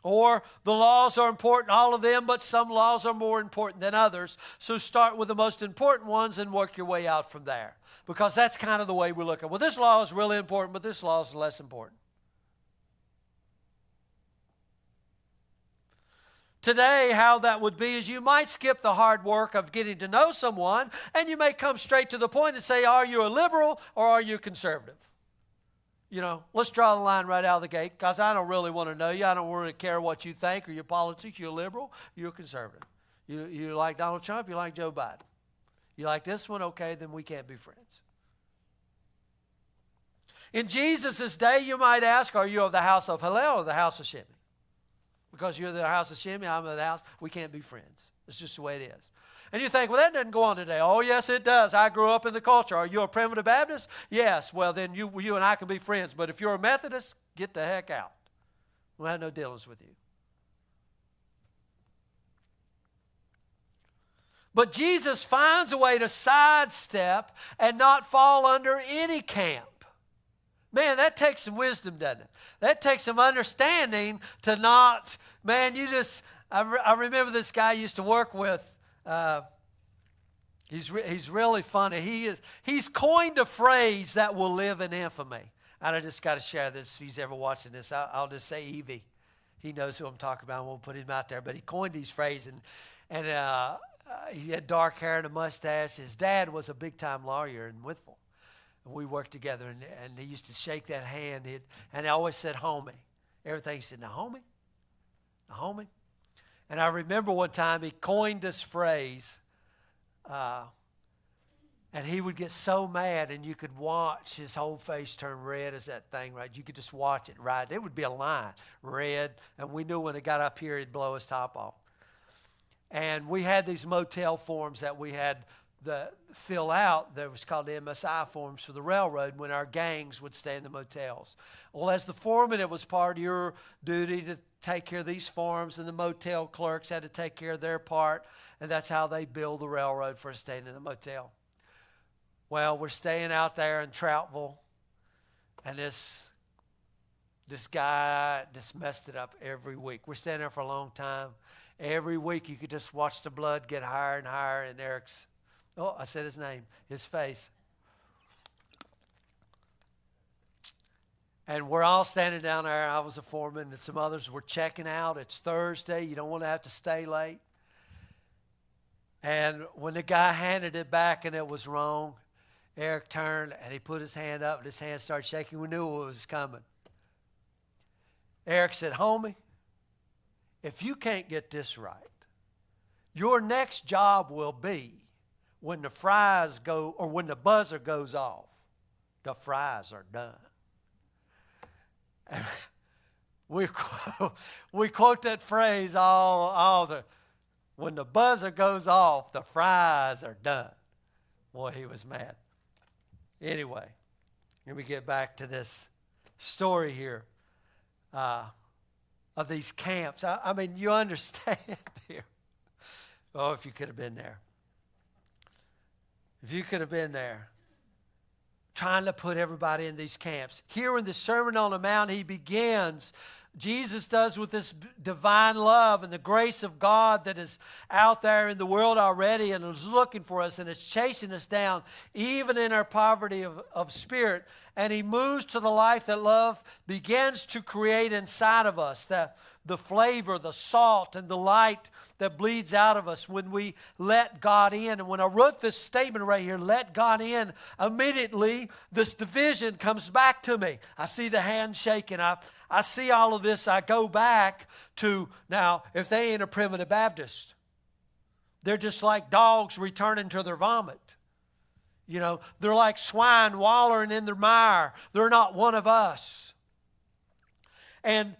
Or the laws are important, all of them, but some laws are more important than others. So start with the most important ones and work your way out from there. Because that's kind of the way we look at it. Well, this law is really important, but this law is less important. Today, how that would be is you might skip the hard work of getting to know someone, and you may come straight to the point and say, are you a liberal or are you conservative? Let's draw the line right out of the gate, because I don't really want to know you. I don't really care what you think or your politics. You're a liberal, you're a conservative. You like Donald Trump, you like Joe Biden. You like this one, okay, then we can't be friends. In Jesus' day, you might ask, are you of the house of Hillel or the house of Shemi? Because you're the house of Shemi, I'm of the house, we can't be friends. It's just the way it is. And you think, well, that doesn't go on today. Oh, yes, it does. I grew up in the culture. Are you a primitive Baptist? Yes. Well, then you and I can be friends. But if you're a Methodist, get the heck out. We'll have no dealings with you. But Jesus finds a way to sidestep and not fall under any camp. Man, that takes some wisdom, doesn't it? That takes some understanding to not, man, I remember this guy I used to work with. He's really funny. He's coined a phrase that will live in infamy. And I just got to share this. If he's ever watching this, I'll just say Evie. He knows who I'm talking about. I won't put him out there. But he coined these phrases. And he had dark hair and a mustache. His dad was a big-time lawyer in Withville. And we worked together. And he used to shake that hand. And he always said, homie. Everything he said, now, homie. Now, homie. And I remember one time he coined this phrase, and he would get so mad, and you could watch his whole face turn red as that thing, right? You could just watch it, right? It would be a line, red, and we knew when it got up here, he'd blow his top off. And we had these motel forms that we had to fill out. That was called the MSI forms for the railroad when our gangs would stay in the motels. Well, as the foreman, it was part of your duty to take care of these forms, and the motel clerks had to take care of their part, and that's how they billed the railroad for staying in the motel. Well, we're staying out there in Troutville, and this guy just messed it up every week. We're staying there for a long time. Every week you could just watch the blood get higher and higher, and Eric's, oh, I said his name, his face. And we're all standing down there. I was a foreman, and some others were checking out. It's Thursday. You don't want to have to stay late. And when the guy handed it back and it was wrong, Eric turned and he put his hand up and his hand started shaking. We knew it was coming. Eric said, "Homie, if you can't get this right, your next job will be when the fries go, or when the buzzer goes off, the fries are done." And we quote that phrase when the buzzer goes off, the fries are done. Boy, he was mad. Anyway, let me get back to this story here of these camps. I mean, you understand here. Oh, if you could have been there. If you could have been there. Trying to put everybody in these camps. Here in the Sermon on the Mount, he begins, Jesus does, with this divine love and the grace of God that is out there in the world already and is looking for us and is chasing us down, even in our poverty of spirit. And he moves to the life that love begins to create inside of us, the flavor, the salt, and the light that bleeds out of us when we let God in. And when I wrote this statement right here, let God in, immediately this division comes back to me. I see the hand shaking. I see all of this. I go back to, now, if they ain't a primitive Baptist, they're just like dogs returning to their vomit. You know, they're like swine wallowing in their mire. They're not one of us. And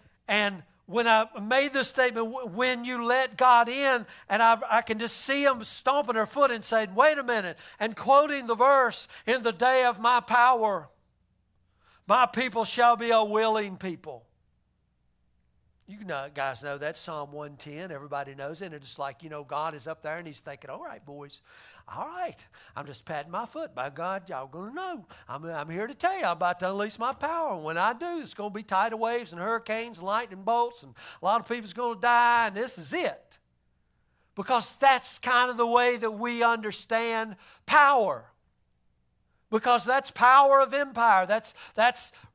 when I made this statement, when you let God in, and I can just see them stomping their foot and saying, "Wait a minute," and quoting the verse, "In the day of my power, my people shall be a willing people." You guys know that's Psalm 110. Everybody knows it. And it's like, God is up there and he's thinking, "All right, boys, all right. I'm just patting my foot. By God, y'all going to know. I'm here to tell you, I'm about to unleash my power. And when I do, it's going to be tidal waves and hurricanes, lightning bolts, and a lot of people's going to die, and this is it." Because that's kind of the way that we understand power. Because that's power of empire. That's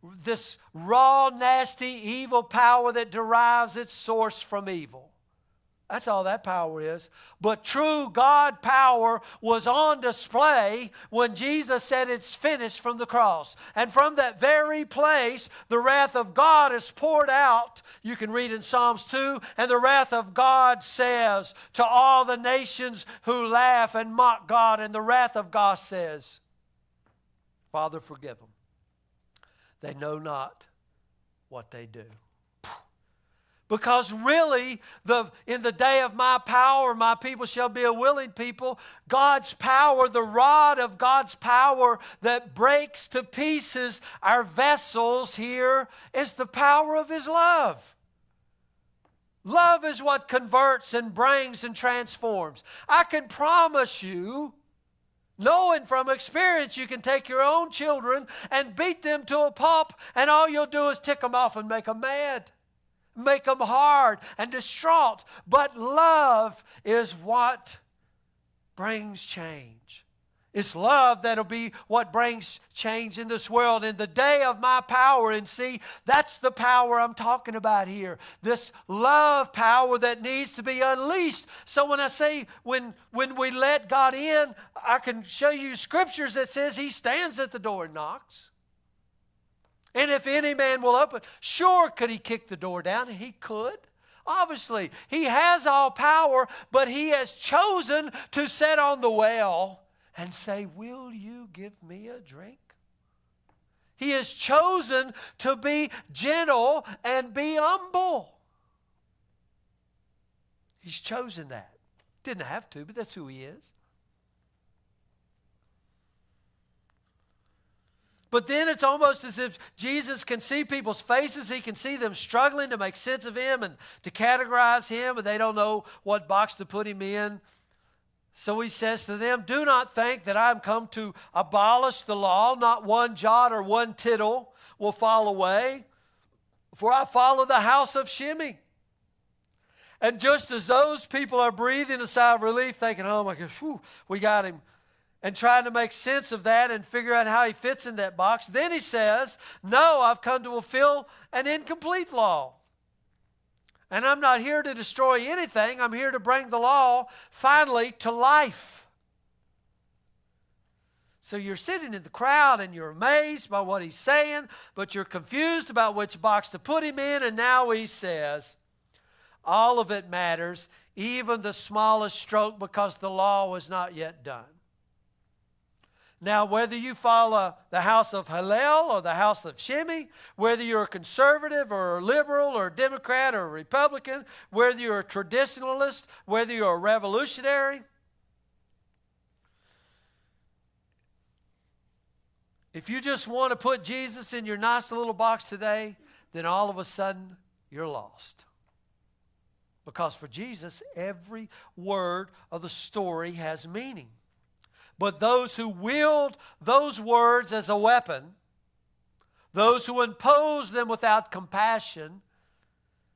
this raw, nasty, evil power that derives its source from evil. That's all that power is. But true God power was on display when Jesus said it's finished from the cross. And from that very place, the wrath of God is poured out. You can read in Psalms 2, and the wrath of God says to all the nations who laugh and mock God, and the wrath of God says, "Father, forgive them. They know not what they do." Because really, in the day of my power, my people shall be a willing people. God's power, the rod of God's power that breaks to pieces our vessels here, is the power of his love. Love is what converts and brings and transforms. I can promise you, knowing from experience, you can take your own children and beat them to a pulp, and all you'll do is tick them off and make them mad, make them hard and distraught. But love is what brings change. It's love that'll be what brings change in this world. In the day of my power, and see, that's the power I'm talking about here. This love power that needs to be unleashed. So when I say when we let God in, I can show you scriptures that says he stands at the door and knocks. And if any man will open, sure, could he kick the door down? He could. Obviously, he has all power, but he has chosen to sit on the well and say, "Will you give me a drink?" He has chosen to be gentle and be humble. He's chosen that. Didn't have to, but that's who he is. But then it's almost as if Jesus can see people's faces. He can see them struggling to make sense of him and to categorize him, and they don't know what box to put him in. So he says to them, "Do not think that I am come to abolish the law. Not one jot or one tittle will fall away, for I follow the house of Shimei." And just as those people are breathing a sigh of relief, thinking, "Oh my gosh, whew, we got him," and trying to make sense of that and figure out how he fits in that box. Then he says, no, I've come to fulfill an incomplete law. And I'm not here to destroy anything. I'm here to bring the law finally to life. So you're sitting in the crowd and you're amazed by what he's saying, but you're confused about which box to put him in. And now he says, all of it matters, even the smallest stroke, because the law was not yet done. Now, whether you follow the house of Hillel or the house of Shimei, whether you're a conservative or a liberal or a Democrat or a Republican, whether you're a traditionalist, whether you're a revolutionary, if you just want to put Jesus in your nice little box today, then all of a sudden you're lost. Because for Jesus, every word of the story has meaning. But those who wield those words as a weapon, those who impose them without compassion,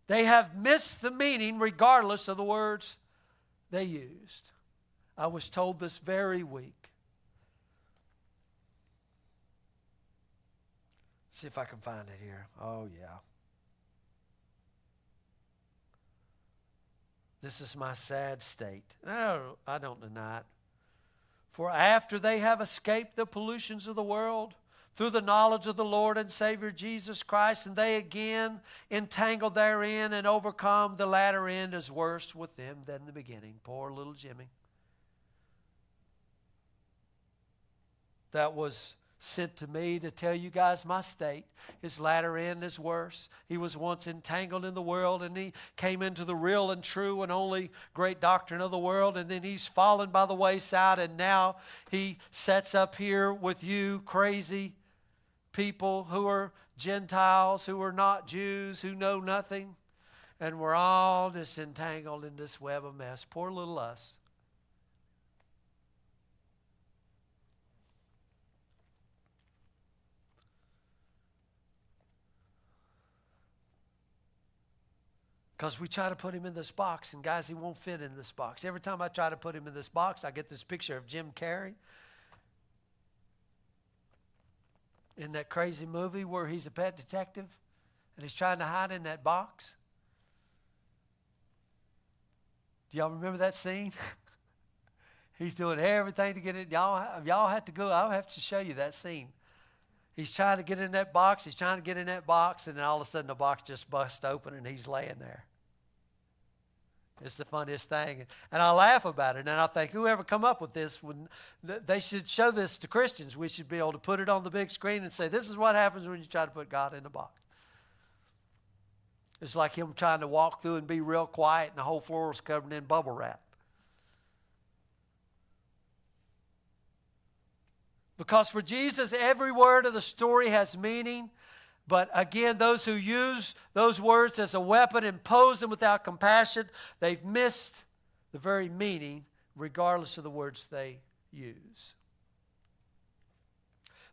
they have missed the meaning regardless of the words they used. I was told this very week. See if I can find it here. Oh, yeah. This is my sad state. No, I don't deny it. For after they have escaped the pollutions of the world through the knowledge of the Lord and Savior Jesus Christ, and they again entangled therein and overcome, the latter end is worse with them than the beginning. Poor little Jimmy. That was sent to me to tell you guys my state. His latter end is worse. He was once entangled in the world, and he came into the real and true and only great doctrine of the world, and then he's fallen by the wayside, and now he sets up here with you crazy people who are Gentiles, who are not Jews, who know nothing, and we're all just entangled in this web of mess. Poor little us. Because we try to put him in this box, and guys, he won't fit in this box. Every time I try to put him in this box, I get this picture of Jim Carrey in that crazy movie where he's a pet detective, and he's trying to hide in that box. Do y'all remember that scene? He's doing everything to get it. Y'all have to go. I'll have to show you that scene. He's trying to get in that box. He's trying to get in that box, and then all of a sudden the box just busts open, and he's laying there. It's the funniest thing. And I laugh about it, and I think whoever come up with this, they should show this to Christians. We should be able to put it on the big screen and say, this is what happens when you try to put God in a box. It's like him trying to walk through and be real quiet, and the whole floor is covered in bubble wrap. Because for Jesus, every word of the story has meaning. But again, those who use those words as a weapon, impose them without compassion, they've missed the very meaning, regardless of the words they use.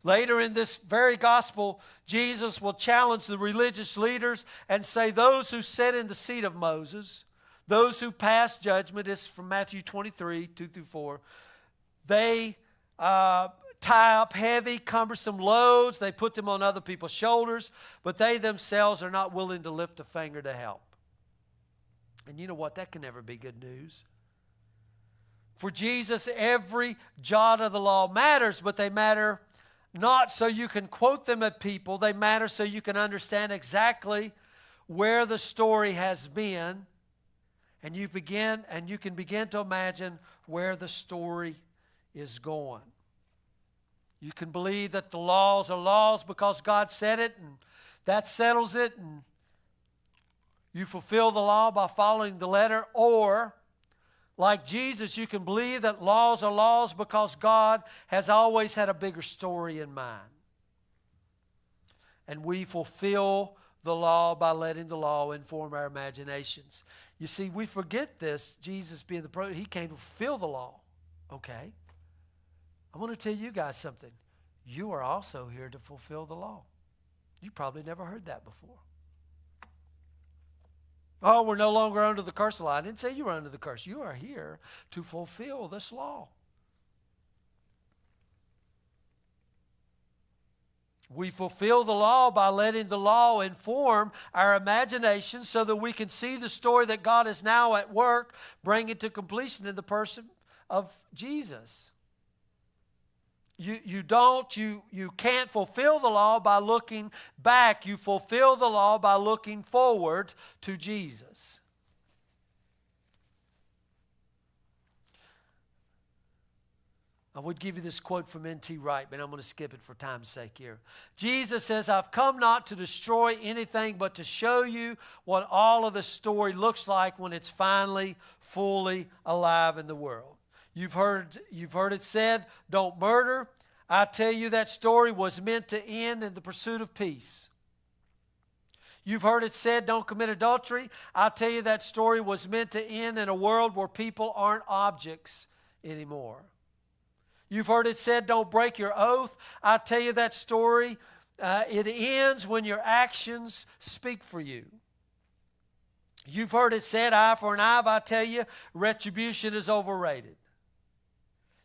Later in this very gospel, Jesus will challenge the religious leaders and say, those who sit in the seat of Moses, those who pass judgment, is from Matthew 23, 2-4, they tie up heavy, cumbersome loads. They put them on other people's shoulders, but they themselves are not willing to lift a finger to help. And you know what? That can never be good news. For Jesus, every jot of the law matters, but they matter not so you can quote them at people. They matter so you can understand exactly where the story has been, and you can begin to imagine where the story is going. You can believe that the laws are laws because God said it, and that settles it, and you fulfill the law by following the letter. Or, like Jesus, you can believe that laws are laws because God has always had a bigger story in mind. And we fulfill the law by letting the law inform our imaginations. You see, we forget this, Jesus being he came to fulfill the law. Okay. I want to tell you guys something. You are also here to fulfill the law. You probably never heard that before. Oh, we're no longer under the curse of the law. I didn't say you were under the curse. You are here to fulfill this law. We fulfill the law by letting the law inform our imagination so that we can see the story that God is now at work, bringing to completion in the person of Jesus. You can't fulfill the law by looking back. You fulfill the law by looking forward to Jesus. I would give you this quote from N.T. Wright, but I'm going to skip it for time's sake here. Jesus says, I've come not to destroy anything, but to show you what all of the story looks like when it's finally, fully alive in the world. You've heard it said, don't murder. I tell you that story was meant to end in the pursuit of peace. You've heard it said, don't commit adultery. I tell you that story was meant to end in a world where people aren't objects anymore. You've heard it said, don't break your oath. I tell you that story, it ends when your actions speak for you. You've heard it said, eye for an eye. I tell you, retribution is overrated.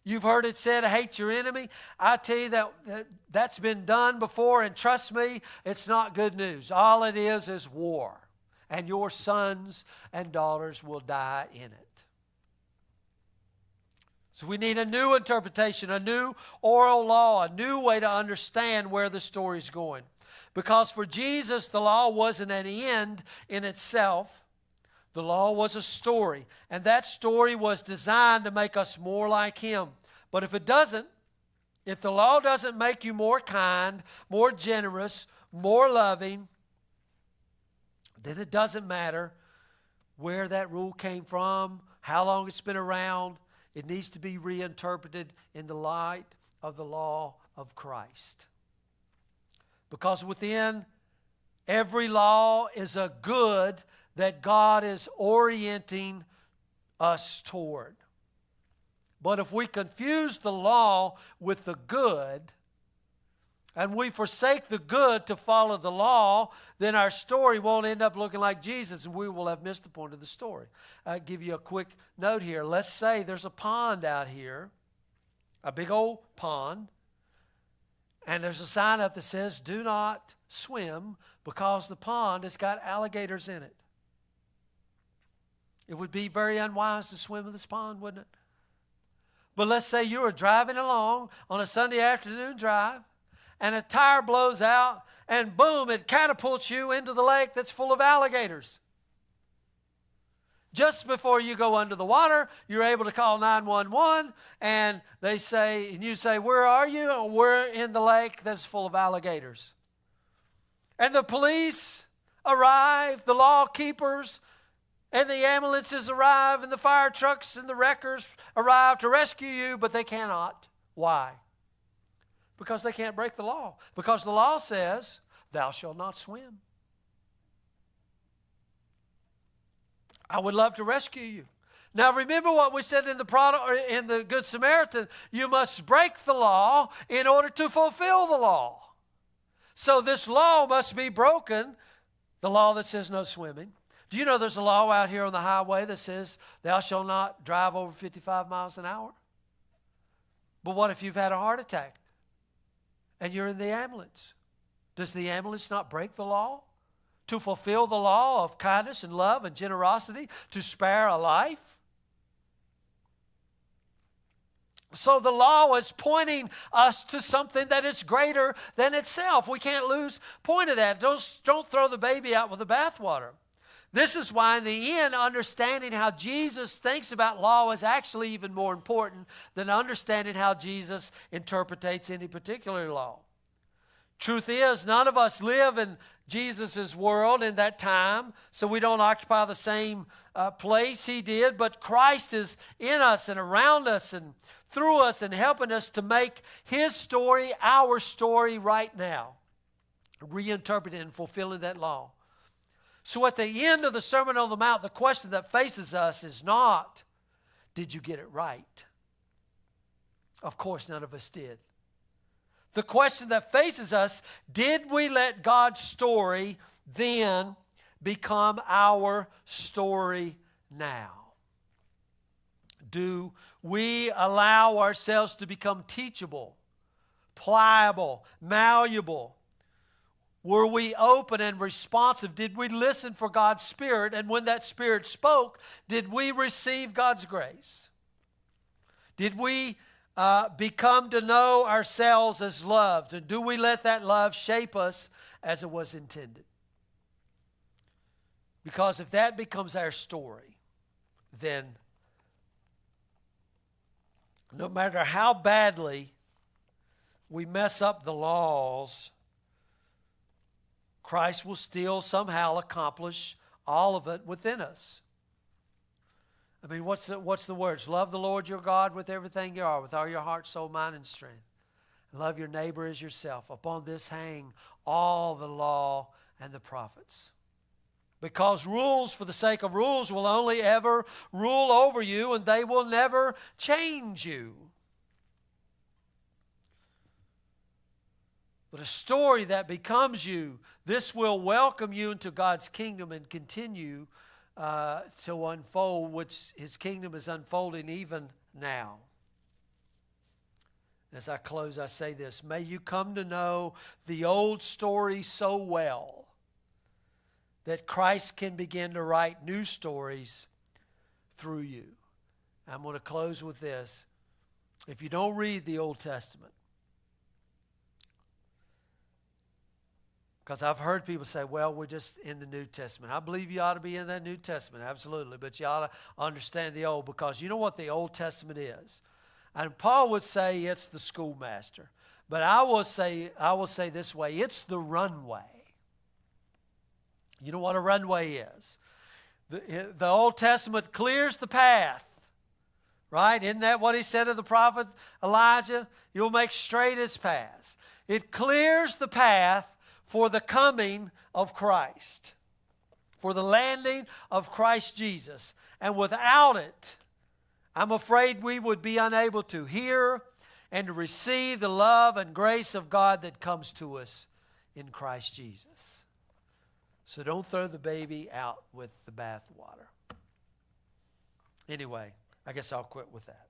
You've heard it said, hate your enemy. I tell you that's been done before, and trust me, it's not good news. All it is war, and your sons and daughters will die in it. So we need a new interpretation, a new oral law, a new way to understand where the story's going. Because for Jesus, the law wasn't an end in itself. The law was a story, and that story was designed to make us more like Him. But if the law doesn't make you more kind, more generous, more loving, then it doesn't matter where that rule came from, how long it's been around. It needs to be reinterpreted in the light of the law of Christ. Because within every law is a good that God is orienting us toward. But if we confuse the law with the good, and we forsake the good to follow the law, then our story won't end up looking like Jesus, and we will have missed the point of the story. I'll give you a quick note here. Let's say there's a pond out here, a big old pond, and there's a sign up that says, do not swim because the pond has got alligators in it. It would be very unwise to swim in this pond, wouldn't it? But let's say you were driving along on a Sunday afternoon drive, and a tire blows out, and boom, it catapults you into the lake that's full of alligators. Just before you go under the water, you're able to call 911, and you say, where are you? And we're in the lake that's full of alligators. And the police arrive, the law keepers, and the ambulances arrive, and the fire trucks and the wreckers arrive to rescue you, but they cannot. Why? Because they can't break the law. Because the law says, thou shalt not swim. I would love to rescue you. Now remember what we said in the Good Samaritan. You must break the law in order to fulfill the law. So this law must be broken, the law that says no swimming. Do you know there's a law out here on the highway that says thou shalt not drive over 55 miles an hour? But what if you've had a heart attack and you're in the ambulance? Does the ambulance not break the law to fulfill the law of kindness and love and generosity to spare a life? So the law is pointing us to something that is greater than itself. We can't lose point of that. Don't throw the baby out with the bathwater. This is why in the end, understanding how Jesus thinks about law is actually even more important than understanding how Jesus interprets any particular law. Truth is, none of us live in Jesus' world in that time, so we don't occupy the same place He did, but Christ is in us and around us and through us and helping us to make His story our story right now, reinterpreting and fulfilling that law. So at the end of the Sermon on the Mount, the question that faces us is not, did you get it right? Of course, none of us did. The question that faces us, did we let God's story then become our story now? Do we allow ourselves to become teachable, pliable, malleable? Were we open and responsive? Did we listen for God's Spirit? And when that Spirit spoke, did we receive God's grace? Did we become to know ourselves as loved? And do we let that love shape us as it was intended? Because if that becomes our story, then no matter how badly we mess up the laws, Christ will still somehow accomplish all of it within us. I mean, what's the words? Love the Lord your God with everything you are, with all your heart, soul, mind, and strength. Love your neighbor as yourself. Upon this hang all the law and the prophets. Because rules for the sake of rules will only ever rule over you, and they will never change you. But a story that becomes you, this will welcome you into God's kingdom and continue to unfold, which His kingdom is unfolding even now. As I close, I say this: may you come to know the old story so well that Christ can begin to write new stories through you. I'm going to close with this. If you don't read the Old Testament, because I've heard people say, well, we're just in the New Testament. I believe you ought to be in that New Testament, absolutely. But you ought to understand the Old, because you know what the Old Testament is. And Paul would say it's the schoolmaster. But I will say this way, it's the runway. You know what a runway is? The Old Testament clears the path. Right? Isn't that what he said to the prophet Elijah? You'll make straight his paths. It clears the path for the coming of Christ, for the landing of Christ Jesus. And without it, I'm afraid we would be unable to hear and to receive the love and grace of God that comes to us in Christ Jesus. So don't throw the baby out with the bathwater. Anyway, I guess I'll quit with that.